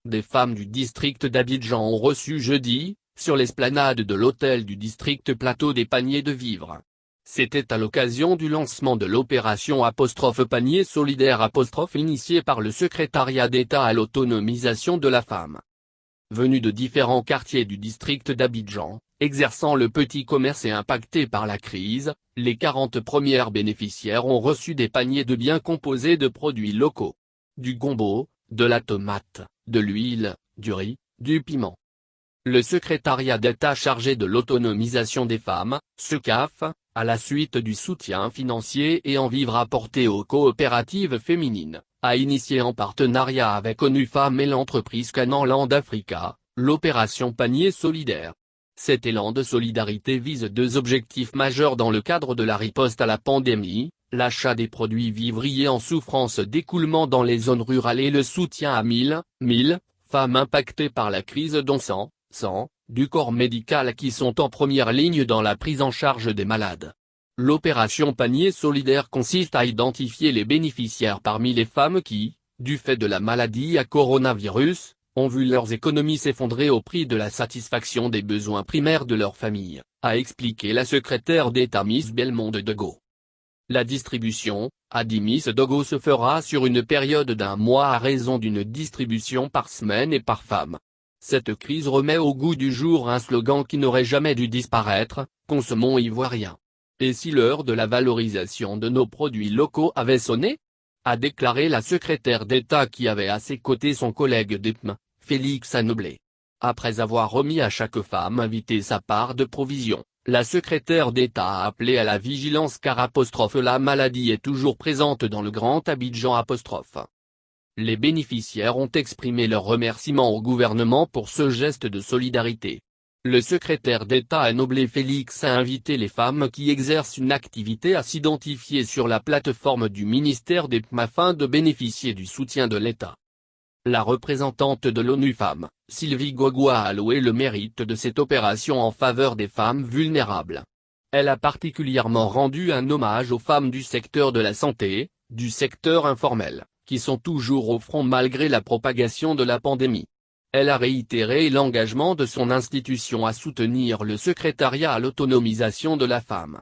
des femmes du district d'Abidjan ont reçu jeudi, sur l'esplanade de l'hôtel du district Plateau des paniers de vivres. C'était à l'occasion du lancement de l'opération Panier solidaire initiée par le secrétariat d'État à l'autonomisation de la femme. Venus de différents quartiers du district d'Abidjan, exerçant le petit commerce et impactés par la crise, les 40 premières bénéficiaires ont reçu des paniers de biens composés de produits locaux. Du gombo, de la tomate, de l'huile, du riz, du piment. Le secrétariat d'État chargé de l'autonomisation des femmes, SECAF, à la suite du soutien financier et en vivres apportés aux coopératives féminines, a initié en partenariat avec ONU Femmes et l'entreprise Canan Land Africa, l'opération Panier solidaire. Cet élan de solidarité vise deux objectifs majeurs dans le cadre de la riposte à la pandémie, l'achat des produits vivriers en souffrance d'écoulement dans les zones rurales et le soutien à 1000 femmes impactées par la crise dont 100 du corps médical qui sont en première ligne dans la prise en charge des malades. L'opération Panier solidaire consiste à identifier les bénéficiaires parmi les femmes qui, du fait de la maladie à coronavirus, ont vu leurs économies s'effondrer au prix de la satisfaction des besoins primaires de leur famille, a expliqué la secrétaire d'État Miss Belmonde Dogo. La distribution, a dit Miss Dogo, se fera sur une période d'1 mois à raison d'une distribution par semaine et par femme. Cette crise remet au goût du jour un slogan qui n'aurait jamais dû disparaître, consommons ivoirien. Et si l'heure de la valorisation de nos produits locaux avait sonné ? A déclaré la secrétaire d'État qui avait à ses côtés son collègue d'EPM, Félix Anoblé. Après avoir remis à chaque femme invitée sa part de provision, la secrétaire d'État a appelé à la vigilance car la maladie est toujours présente dans le Grand Abidjan. Les bénéficiaires ont exprimé leur remerciement au gouvernement pour ce geste de solidarité. Le secrétaire d'État Anoblé Félix a invité les femmes qui exercent une activité à s'identifier sur la plateforme du ministère des PMA afin de bénéficier du soutien de l'État. La représentante de l'ONU Femmes, Sylvie Gogua, a loué le mérite de cette opération en faveur des femmes vulnérables. Elle a particulièrement rendu un hommage aux femmes du secteur de la santé, du secteur informel, qui sont toujours au front malgré la propagation de la pandémie. Elle a réitéré l'engagement de son institution à soutenir le secrétariat à l'autonomisation de la femme.